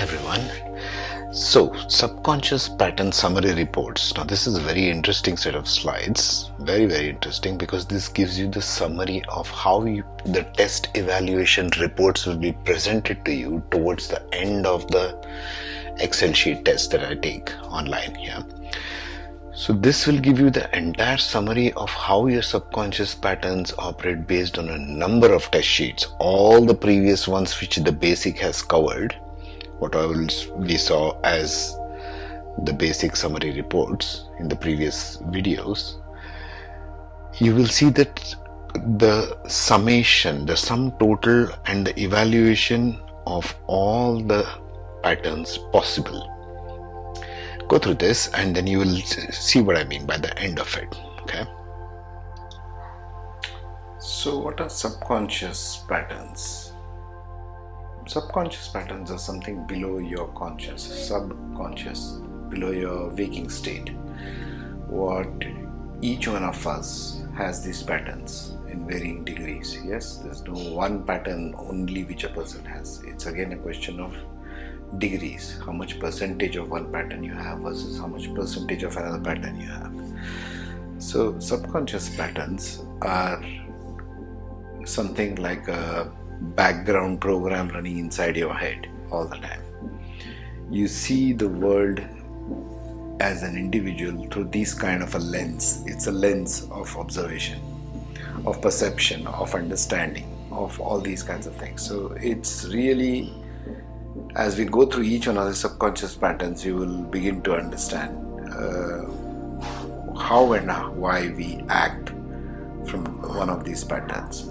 everyone. So, subconscious pattern summary reports. Now, this is a very interesting set of slides. Very interesting, because this gives you the summary of how the test evaluation reports will be presented to you towards the end of the Excel sheet test that I take online here. So this will give you the entire summary of how your subconscious patterns operate based on a number of test sheets, all the previous ones which the basic has covered, what we saw as the basic summary reports in the previous videos. You will see that the summation, the sum total and the evaluation of all the patterns possible. Go through this and then you will see what I mean by the end of it. Okay. So what are subconscious patterns? Subconscious patterns are something below your conscious, subconscious, below your waking state. What each one of us has these patterns in varying degrees. Yes, there's no one pattern only which a person has. It's again a question of degrees, how much percentage of one pattern you have versus how much percentage of another pattern you have. So subconscious patterns are something like a background program running inside your head all the time. You see the world as an individual through this kind of a lens. It's a lens of observation, of perception, of understanding, of all these kinds of things. So it's really, as we go through each one of the subconscious patterns, you will begin to understand how and why we act from one of these patterns,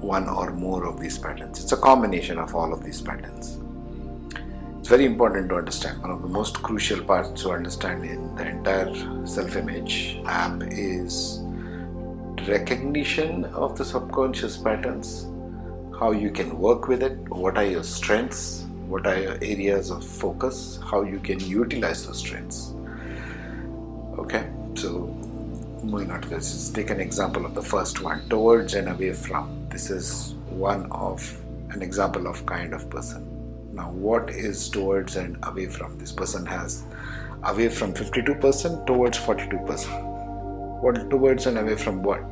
one or more of these patterns. It's a combination of all of these patterns. It's very important to understand. One of the most crucial parts to understand in the entire self-image app is recognition of the subconscious patterns, how you can work with it, what are your strengths, what are your areas of focus, how you can utilize those strengths. Okay, so moving on to this, let's take an example of the first one, towards and away from. This is one of an example of kind of person. Now, what is towards and away from? This person has away from 52%, towards 42%. What towards and away from what?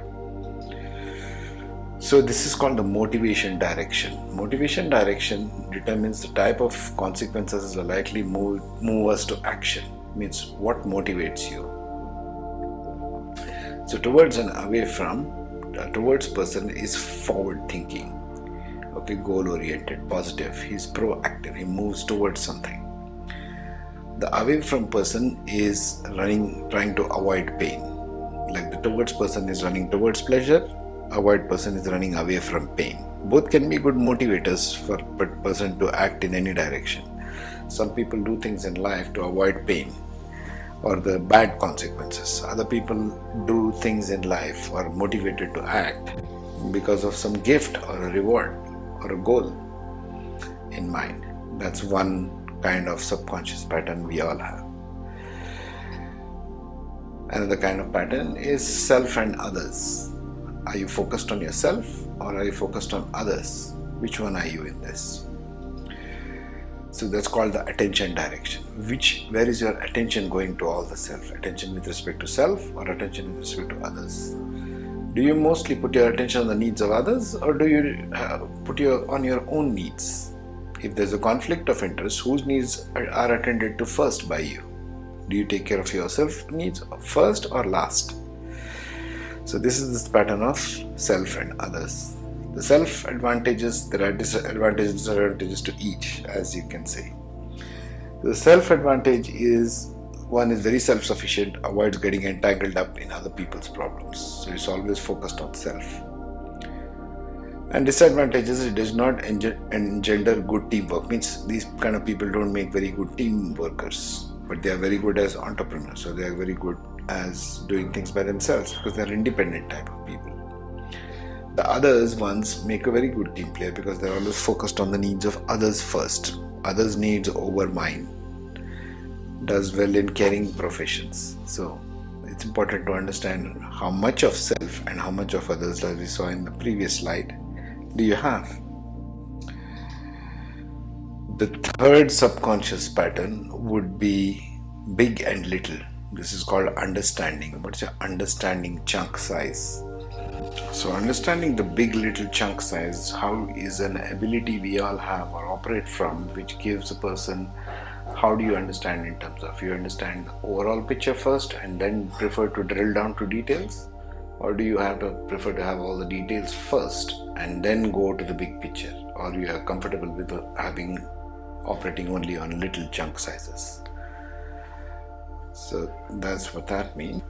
So this is called the motivation direction. Motivation direction determines the type of consequences that likely move us to action. Means what motivates you. So towards and away from, towards person is forward thinking. Okay, goal oriented, positive. He's proactive. He moves towards something. The away from person is trying to avoid pain. Like the towards person is running towards pleasure. Avoid person is running away from pain. Both can be good motivators for a person to act in any direction. Some people do things in life to avoid pain or the bad consequences. Other people do things in life or are motivated to act because of some gift or a reward or a goal in mind. That's one kind of subconscious pattern we all have. Another kind of pattern is self and others. Are you focused on yourself or are you focused on others? Which one are you in this? So that's called the attention direction. Where is your attention going to all the self? Attention with respect to self or attention with respect to others? Do you mostly put your attention on the needs of others or do you put on your own needs? If there's a conflict of interest, whose needs are attended to first by you? Do you take care of yourself needs first or last? So this is this pattern of self and others. The self advantages, there are disadvantages and disadvantages to each, as you can see. The self advantage is, one is very self-sufficient, avoids getting entangled up in other people's problems. So it's always focused on self. And disadvantages, it does not engender good teamwork. Means these kind of people don't make very good team workers, but they are very good as entrepreneurs. So they are very good as doing things by themselves because they are independent type of people. The others ones make a very good team player because they are always focused on the needs of others first. Others' needs over mine. Does well in caring professions. So it's important to understand how much of self and how much of others, as we saw in the previous slide, do you have. The third subconscious pattern would be big and little. This is called understanding. What's your understanding chunk size? So understanding the big little chunk size, how is an ability we all have or operate from, which gives a person, how do you understand in terms of, you understand the overall picture first and then prefer to drill down to details? Or do you have to prefer to have all the details first and then go to the big picture? Or you are comfortable with operating only on little chunk sizes? So that's what that means.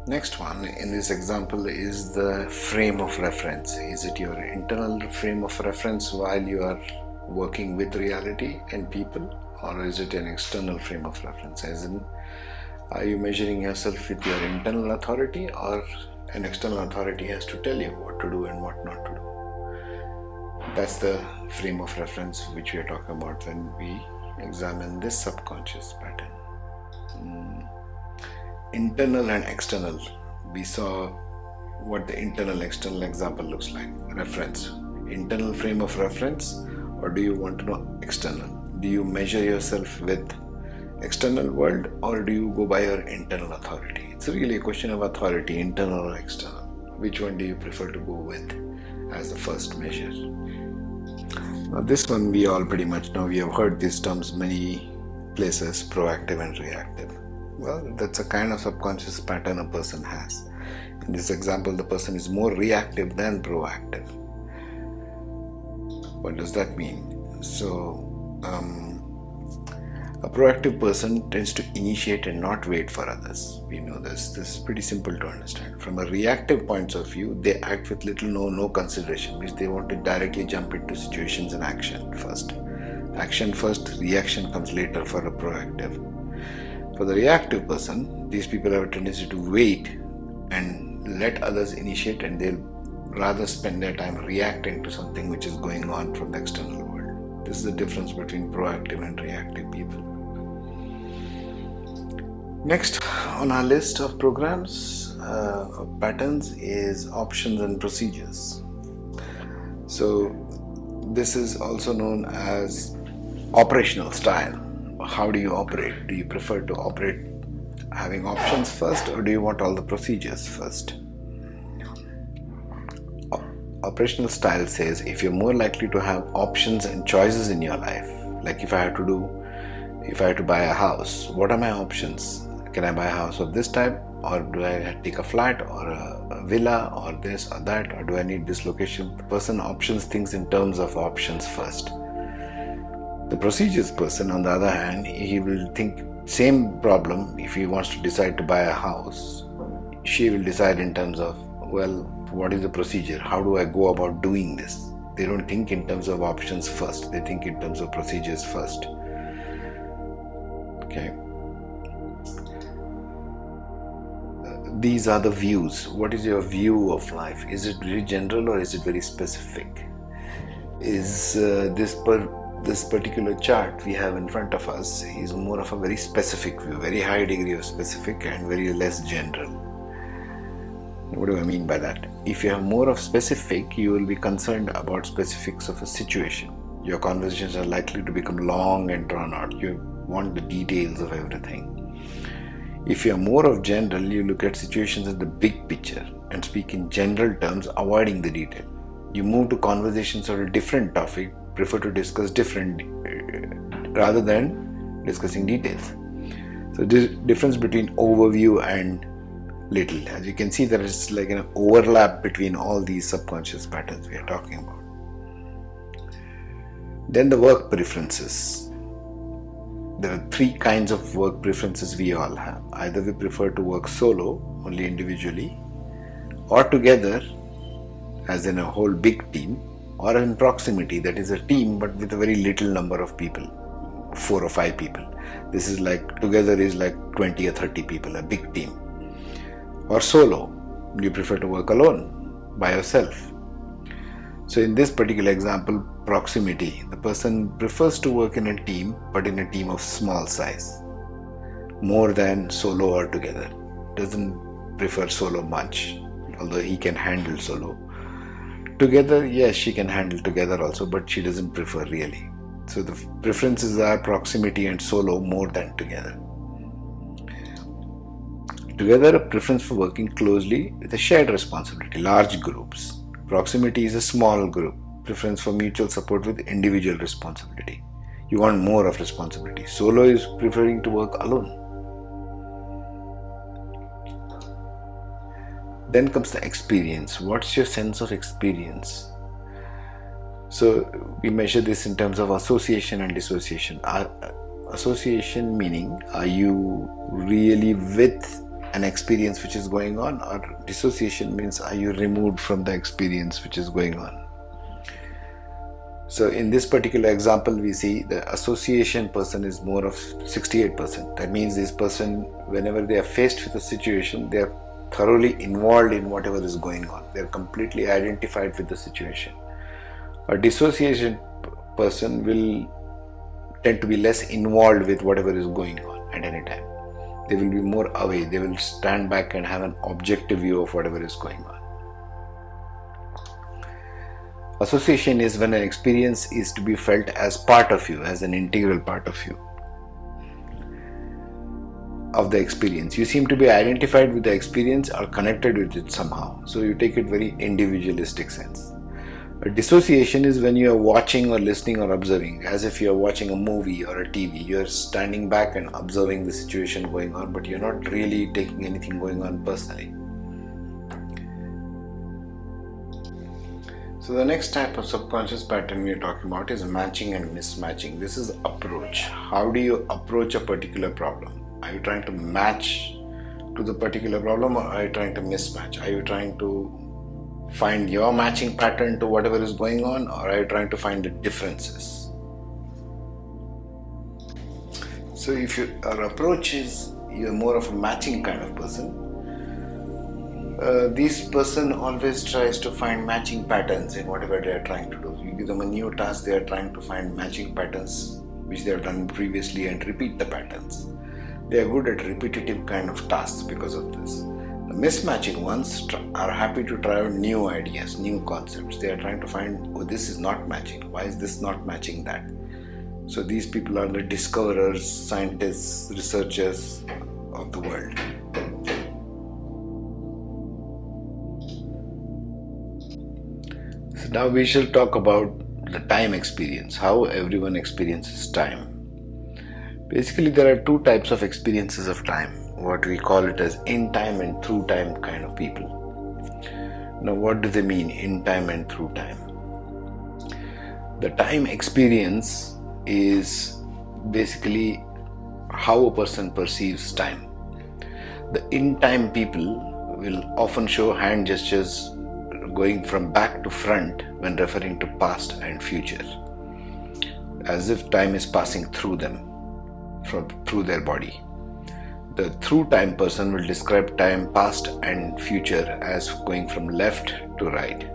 Next one in this example is the frame of reference. Is it your internal frame of reference while you are working with reality and people, or is it an external frame of reference? As in, are you measuring yourself with your internal authority, or an external authority has to tell you what to do and what not to do? That's the frame of reference which we are talking about when we examine this subconscious pattern. Internal and external. We saw what the internal external example looks like. Reference. Internal frame of reference, or do you want to know external? Do you measure yourself with external world, or do you go by your internal authority? It's really a question of authority, internal or external. Which one do you prefer to go with as the first measure? Now this one we all pretty much know. We have heard these terms many places, proactive and reactive. Well, that's a kind of subconscious pattern a person has. In this example, the person is more reactive than proactive. What does that mean? So, a proactive person tends to initiate and not wait for others. We know this. This is pretty simple to understand. From a reactive point of view, they act with little no consideration, which they want to directly jump into situations and action first. Action first, reaction comes later for a proactive. For the reactive person, these people have a tendency to wait and let others initiate, and they'll rather spend their time reacting to something which is going on from the external world. This is the difference between proactive and reactive people. Next on our list of programs, of patterns, is options and procedures. So this is also known as operational style. How do you operate? Do you prefer to operate having options first, or do you want all the procedures first? Operational style says if you're more likely to have options and choices in your life, like if I had to buy a house, what are my options? Can I buy a house of this type, or do I take a flat or a villa or this or that, or do I need this location? The person options things in terms of options first. The procedures person, on the other hand, he will think same problem. If he wants to decide to buy a house, she will decide in terms of, well, what is the procedure? How do I go about doing this? They don't think in terms of options first. They think in terms of procedures first. Okay. These are the views. What is your view of life? Is it very general or is it very specific? Is this particular chart we have in front of us is more of a very specific view, very high degree of specific and very less general. What do I mean by that? If you have more of specific, you will be concerned about specifics of a situation. Your conversations are likely to become long and drawn out. You want the details of everything. If you are more of general, you look at situations in the big picture and speak in general terms, avoiding the detail. You move to conversations on a different topic, prefer to discuss different rather than discussing details. So this difference between overview and little, as you can see, there is like an overlap between all these subconscious patterns we are talking about. Then the work preferences. There are three kinds of work preferences we all have. Either we prefer to work solo, only individually, or together, as in a whole big team, or in proximity, that is a team but with a very little number of people, 4 or 5 people. This is like, together is like 20 or 30 people, a big team. Or solo, you prefer to work alone, by yourself. So in this particular example, proximity, the person prefers to work in a team, but in a team of small size, more than solo or together. Doesn't prefer solo much, although he can handle solo. Together, yes, she can handle together also, but she doesn't prefer really. So the preferences are proximity and solo more than together. Together, a preference for working closely with a shared responsibility, large groups. Proximity is a small group. Preference for mutual support with individual responsibility. You want more of responsibility. Solo is preferring to work alone. Then comes the experience. What's your sense of experience? So we measure this in terms of association and dissociation. Association meaning, are you really with an experience which is going on, or dissociation means, are you removed from the experience which is going on? So in this particular example, we see the association person is more of 68%. That means this person, whenever they are faced with a situation, they are thoroughly involved in whatever is going on. They are completely identified with the situation. A dissociation person will tend to be less involved with whatever is going on at any time. They will be more away. They will stand back and have an objective view of whatever is going on. Association is when an experience is to be felt as part of you, as an integral part of you, of the experience. You seem to be identified with the experience or connected with it somehow. So you take it very individualistic sense. A dissociation is when you are watching or listening or observing, as if you are watching a movie or a TV. You are standing back and observing the situation going on, but you are not really taking anything going on personally. So the next type of subconscious pattern we are talking about is matching and mismatching. This is approach. How do you approach a particular problem? Are you trying to match to the particular problem, or are you trying to mismatch? Are you trying to find your matching pattern to whatever is going on, or are you trying to find the differences? So if your approach is you're more of a matching kind of person, this person always tries to find matching patterns in whatever they are trying to do. You give them a new task, they are trying to find matching patterns which they have done previously and repeat the patterns. They are good at repetitive kind of tasks because of this. The mismatching ones are happy to try out new ideas, new concepts. They are trying to find, oh, this is not matching. Why is this not matching that? So these people are the discoverers, scientists, researchers of the world. So now we shall talk about the time experience, how everyone experiences time. Basically, there are two types of experiences of time, what we call it as in time and through time kind of people. Now, what do they mean, in time and through time? The time experience is basically how a person perceives time. The in time people will often show hand gestures going from back to front when referring to past and future, as if time is passing through them, through their body. The through time person will describe time past and future as going from left to right.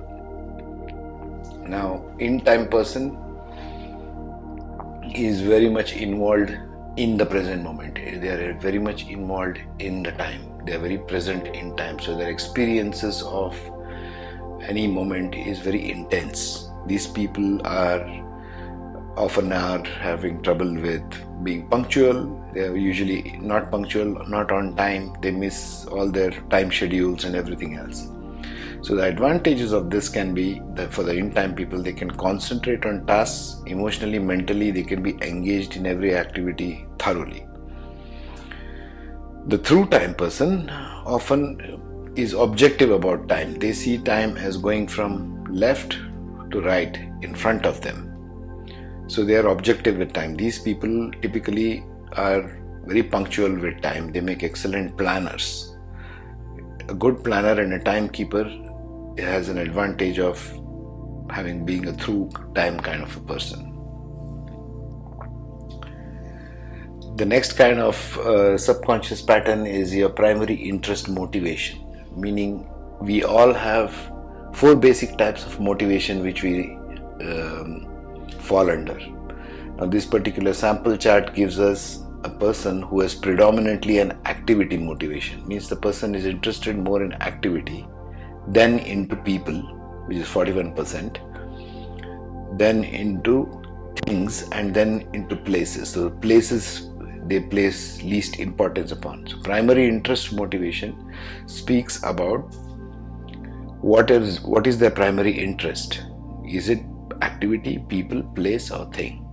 Now, in time person is very much involved in the present moment. They are very much involved in the time. They are very present in time. So their experiences of any moment is very intense. These people often are having trouble with being punctual. They are usually not punctual, not on time. They miss all their time schedules and everything else. So the advantages of this can be that for the in-time people, they can concentrate on tasks emotionally, mentally. They can be engaged in every activity thoroughly. The through-time person often is objective about time. They see time as going from left to right in front of them. So they are objective with time. These people typically are very punctual with time. They make excellent planners. A good planner and a timekeeper has an advantage of being a through time kind of a person. The next kind of subconscious pattern is your primary interest motivation, meaning we all have 4 basic types of motivation which we fall under. Now, this particular sample chart gives us a person who has predominantly an activity motivation, means the person is interested more in activity, then into people, which is 41%, then into things and then into places. So places they place least importance upon. So primary interest motivation speaks about what is their primary interest. Is it activity, people, place, or thing?